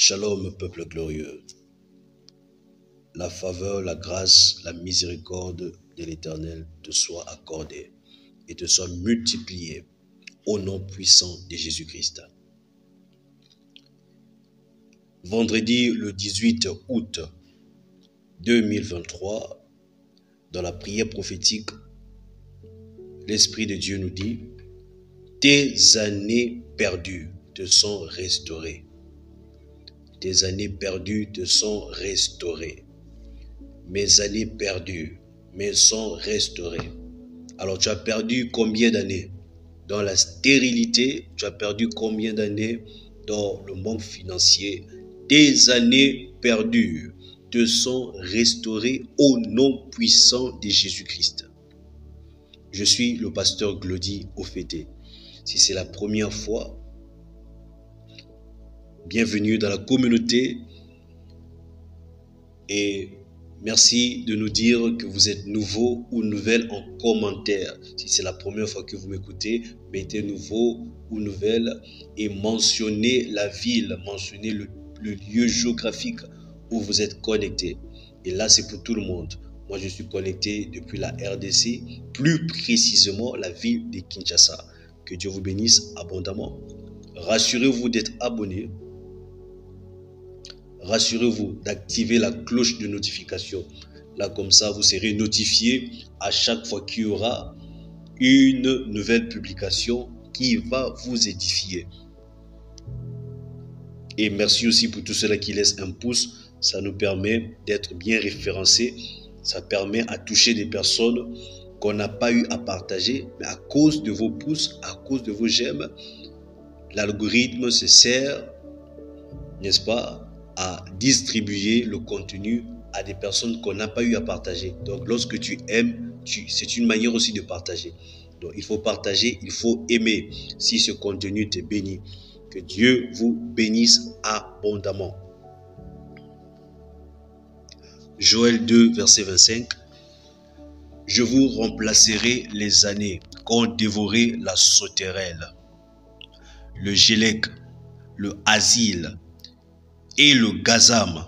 Shalom, peuple glorieux. La faveur, la grâce, la miséricorde de l'Éternel te soit accordée et te soit multipliée au nom puissant de Jésus-Christ. Vendredi le 18 août 2023, dans la prière prophétique, l'Esprit de Dieu nous dit: tes années perdues te sont restaurées. Tes années perdues te sont restaurées. Mes années perdues me sont restaurées. Alors tu as perdu combien d'années dans la stérilité? Tu as perdu combien d'années dans le manque financier? Tes années perdues te sont restaurées au nom puissant de Jésus-Christ. Je suis le pasteur Glody Ofete. Si c'est la première fois, bienvenue dans la communauté et merci de nous dire que vous êtes nouveau ou nouvelle en commentaire. Si c'est la première fois que vous m'écoutez, mettez nouveau ou nouvelle et mentionnez la ville, mentionnez le lieu géographique où vous êtes connecté. Et là, c'est pour tout le monde. Moi, je suis connecté depuis la RDC, plus précisément la ville de Kinshasa. Que Dieu vous bénisse abondamment. Rassurez-vous d'être abonné. Rassurez-vous d'activer la cloche de notification. Là, comme ça, vous serez notifié à chaque fois qu'il y aura une nouvelle publication qui va vous édifier. Et merci aussi pour tous ceux-là qui laissent un pouce. Ça nous permet d'être bien référencés. Ça permet à toucher des personnes qu'on n'a pas eu à partager. Mais à cause de vos pouces, à cause de vos j'aime, l'algorithme se sert, n'est-ce pas, à distribuer le contenu à des personnes qu'on n'a pas eu à partager. Donc lorsque tu aimes, c'est une manière aussi de partager. Donc il faut partager, il faut aimer si ce contenu te bénit. Que Dieu vous bénisse abondamment. Joël 2, verset 25. Je vous remplacerai les années qu'ont dévoré la sauterelle, le gélec, le asile et le gazam.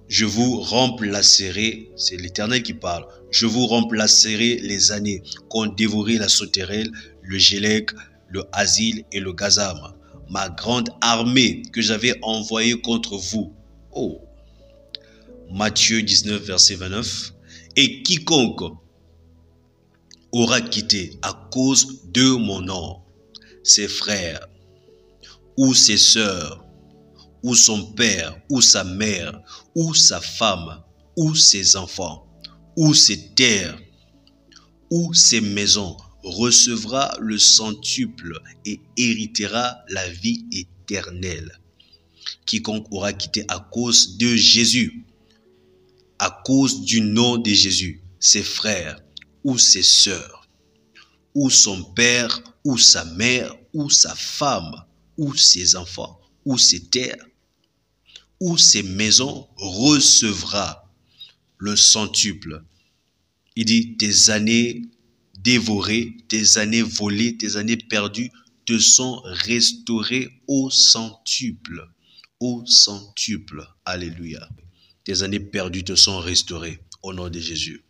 Je vous remplacerai, c'est l'Éternel qui parle, je vous remplacerai les années qu'ont dévoré la sauterelle, le gélec, le asile et le gazam, ma grande armée que j'avais envoyée contre vous. Oh. Matthieu 19, verset 29. Et quiconque aura quitté à cause de mon nom ses frères ou ses sœurs ou son père ou sa mère ou sa femme ou ses enfants ou ses terres ou ses maisons recevra le centuple et héritera la vie éternelle. Quiconque aura quitté à cause de Jésus, à cause du nom de Jésus, ses frères ou ses sœurs, ou son père ou sa mère ou sa femme ou ses enfants ou ses terres ou ses maisons recevra le centuple. Il dit, tes années dévorées, tes années volées, tes années perdues te sont restaurées au centuple. Au centuple. Alléluia. Tes années perdues te sont restaurées au nom de Jésus.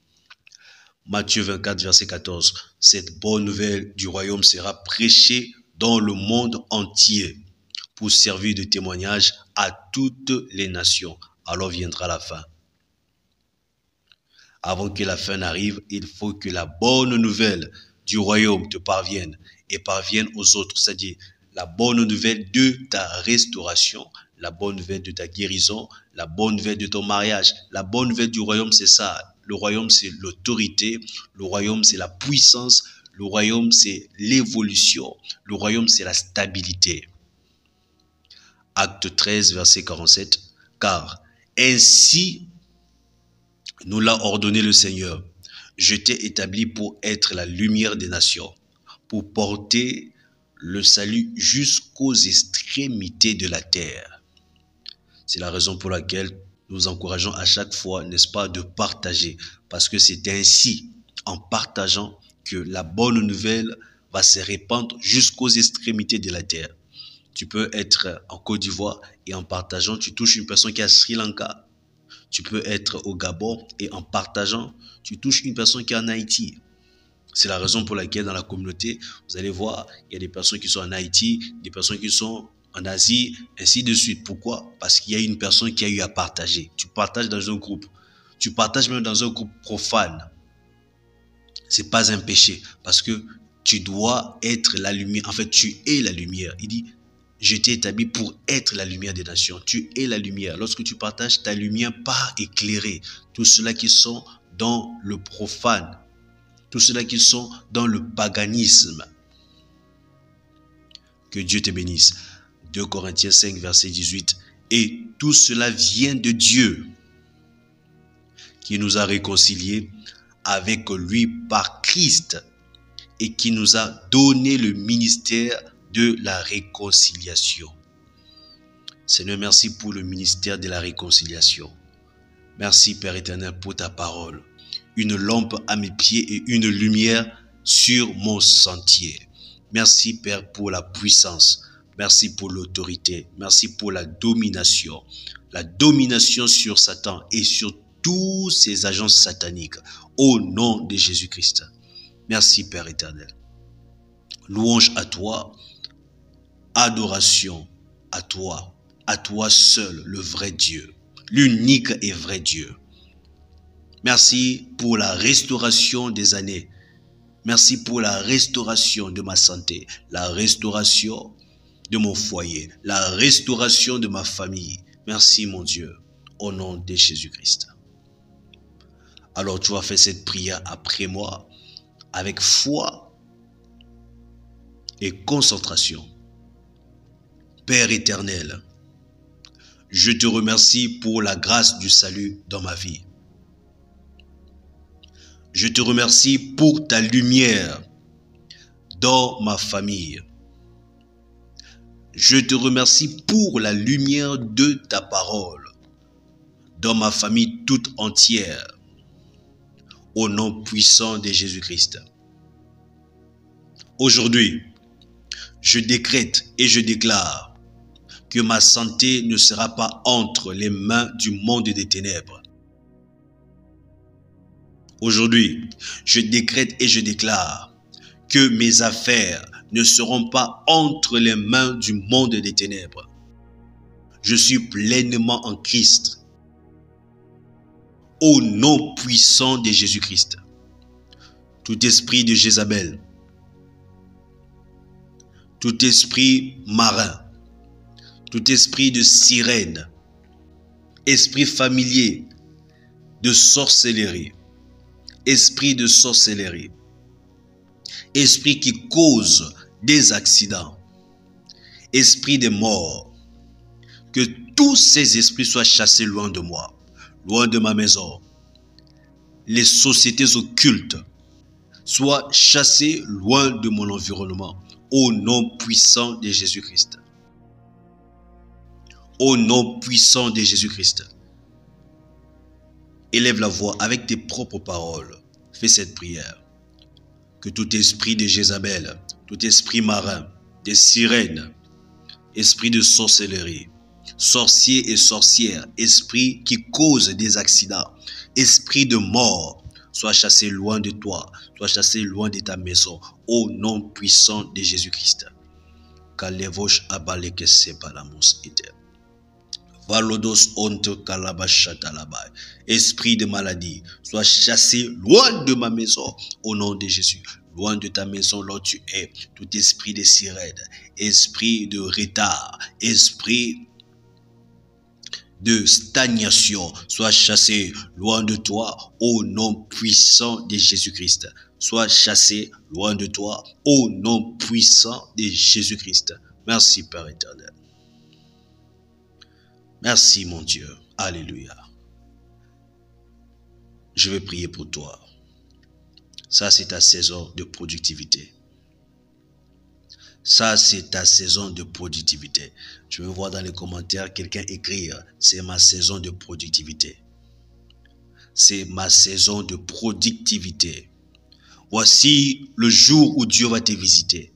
Matthieu 24, verset 14. Cette bonne nouvelle du royaume sera prêchée dans le monde entier pour servir de témoignage à toutes les nations. Alors viendra la fin. Avant que la fin n'arrive, il faut que la bonne nouvelle du royaume te parvienne et parvienne aux autres. C'est-à-dire la bonne nouvelle de ta restauration, la bonne nouvelle de ta guérison, la bonne nouvelle de ton mariage. La bonne nouvelle du royaume, c'est ça. Le royaume, c'est l'autorité. Le royaume, c'est la puissance. Le royaume, c'est l'évolution. Le royaume, c'est la stabilité. Acte 13, verset 47. Car ainsi nous l'a ordonné le Seigneur. Je t'ai établi pour être la lumière des nations, pour porter le salut jusqu'aux extrémités de la terre. C'est la raison pour laquelle nous encourageons à chaque fois, n'est-ce pas, de partager. Parce que c'est ainsi, en partageant, que la bonne nouvelle va se répandre jusqu'aux extrémités de la terre. Tu peux être en Côte d'Ivoire et en partageant, tu touches une personne qui est à Sri Lanka. Tu peux être au Gabon et en partageant, tu touches une personne qui est en Haïti. C'est la raison pour laquelle dans la communauté, vous allez voir, il y a des personnes qui sont en Haïti, des personnes qui sont en Asie, ainsi de suite. Pourquoi? Parce qu'il y a une personne qui a eu à partager. Tu partages dans un groupe. Tu partages même dans un groupe profane. C'est pas un péché parce que tu dois être la lumière. En fait, tu es la lumière. Il dit, je t'ai établi pour être la lumière des nations. Tu es la lumière. Lorsque tu partages, ta lumière part éclairer tous ceux-là qui sont dans le profane, tous ceux-là qui sont dans le paganisme. Que Dieu te bénisse. 2 Corinthiens 5, verset 18. Et tout cela vient de Dieu, qui nous a réconciliés avec lui par Christ et qui nous a donné le ministère de la réconciliation. Seigneur, merci pour le ministère de la réconciliation. Merci, Père éternel, pour ta parole. Une lampe à mes pieds et une lumière sur mon sentier. Merci, Père, pour la puissance. Merci pour l'autorité. Merci pour la domination. La domination sur Satan et sur tous ces agents sataniques. Au nom de Jésus-Christ. Merci, Père éternel. Louange à toi. Adoration à toi seul, le vrai Dieu, l'unique et vrai Dieu. Merci pour la restauration des années. Merci pour la restauration de ma santé, la restauration de mon foyer, la restauration de ma famille. Merci mon Dieu, au nom de Jésus-Christ. Alors tu vas faire cette prière après moi, avec foi et concentration. Père éternel, je te remercie pour la grâce du salut dans ma vie. Je te remercie pour ta lumière dans ma famille. Je te remercie pour la lumière de ta parole dans ma famille toute entière. Au nom puissant de Jésus-Christ. Aujourd'hui, je décrète et je déclare que ma santé ne sera pas entre les mains du monde des ténèbres. Aujourd'hui, je décrète et je déclare que mes affaires ne seront pas entre les mains du monde des ténèbres. Je suis pleinement en Christ. Au nom puissant de Jésus-Christ. Tout esprit de Jézabel, tout esprit marin, tout esprit de sirène, esprit familier de sorcellerie, esprit de sorcellerie, esprit qui cause des accidents, esprit de mort, que tous ces esprits soient chassés loin de moi, loin de ma maison. Les sociétés occultes soient chassées loin de mon environnement, au nom puissant de Jésus-Christ. Au nom puissant de Jésus-Christ. Élève la voix avec tes propres paroles. Fais cette prière. Que tout esprit de Jézabel, tout esprit marin, des sirènes, esprit de sorcellerie, sorciers et sorcières, esprit qui cause des accidents, esprit de mort, soit chassé loin de toi, soit chassé loin de ta maison, au nom puissant de Jésus-Christ. Kalevosh abaleke sepalamus ite. Valodos onto kalabashatalabai. Esprit de maladie, sois chassé loin de ma maison, au nom de Jésus. Loin de ta maison, là où tu es. Tout esprit de sirène, esprit de retard, esprit de stagnation, sois chassé loin de toi, au nom puissant de Jésus-Christ. Sois chassé loin de toi, au nom puissant de Jésus-Christ. Merci, Père éternel. Merci, mon Dieu. Alléluia. Je vais prier pour toi. Ça, c'est ta saison de productivité. Ça, c'est ta saison de productivité. Je veux voir dans les commentaires quelqu'un écrire, c'est ma saison de productivité. C'est ma saison de productivité. Voici le jour où Dieu va te visiter.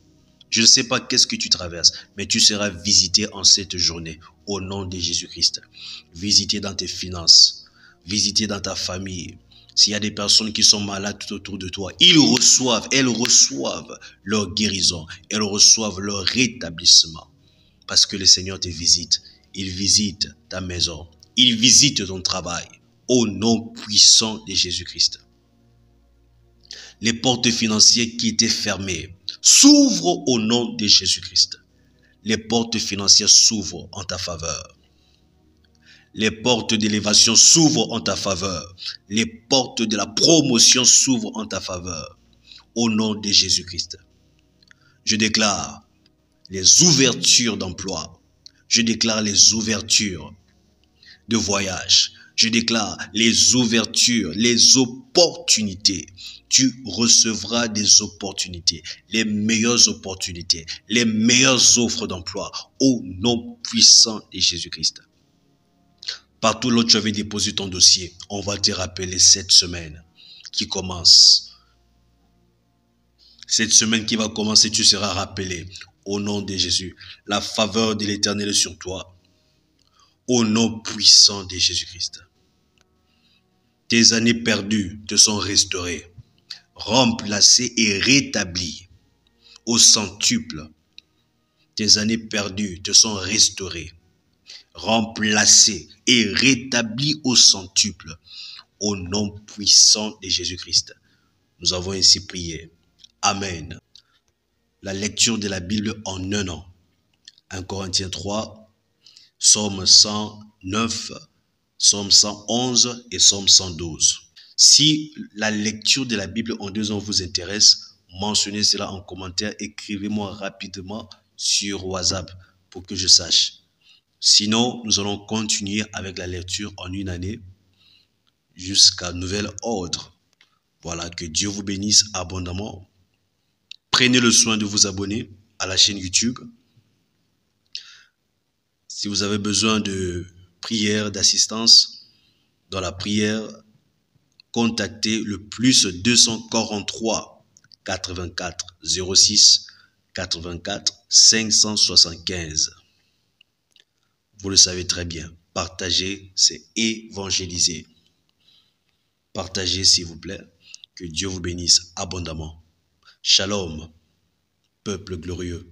Je ne sais pas qu'est-ce que tu traverses, mais tu seras visité en cette journée au nom de Jésus-Christ. Visité dans tes finances, visité dans ta famille. S'il y a des personnes qui sont malades tout autour de toi, elles reçoivent leur guérison, elles reçoivent leur rétablissement. Parce que le Seigneur te visite. Il visite ta maison. Il visite ton travail. Au nom puissant de Jésus-Christ. Les portes financières qui étaient fermées s'ouvrent au nom de Jésus-Christ. Les portes financières s'ouvrent en ta faveur. Les portes d'élévation s'ouvrent en ta faveur. Les portes de la promotion s'ouvrent en ta faveur. Au nom de Jésus-Christ. Je déclare les ouvertures d'emploi. Je déclare les ouvertures de voyage. Je déclare les ouvertures, les opportunités. Tu recevras des opportunités, les meilleures opportunités, les meilleures offres d'emploi au nom puissant de Jésus-Christ. Partout là où tu avais déposé ton dossier, on va te rappeler cette semaine qui commence. Cette semaine qui va commencer, tu seras rappelé au nom de Jésus. La faveur de l'Éternel est sur toi. Au nom puissant de Jésus-Christ. Tes années perdues te sont restaurées, remplacées et rétablies au centuple. Tes années perdues te sont restaurées, remplacées et rétablies au centuple. Au nom puissant de Jésus-Christ. Nous avons ainsi prié. Amen. La lecture de la Bible en un an. 1 Corinthiens 3, Psaume 109, Psaume 111 et Psaume 112. Si la lecture de la Bible en 2 ans vous intéresse, mentionnez cela en commentaire, écrivez-moi rapidement sur WhatsApp pour que je sache. Sinon, nous allons continuer avec la lecture en 1 année jusqu'à nouvel ordre. Voilà, que Dieu vous bénisse abondamment. Prenez le soin de vous abonner à la chaîne YouTube. Si vous avez besoin de prière, d'assistance dans la prière, contactez le plus 243 84 06 84 575. Vous le savez très bien. Partager, c'est évangéliser. Partagez s'il vous plaît. Que Dieu vous bénisse abondamment. Shalom, peuple glorieux.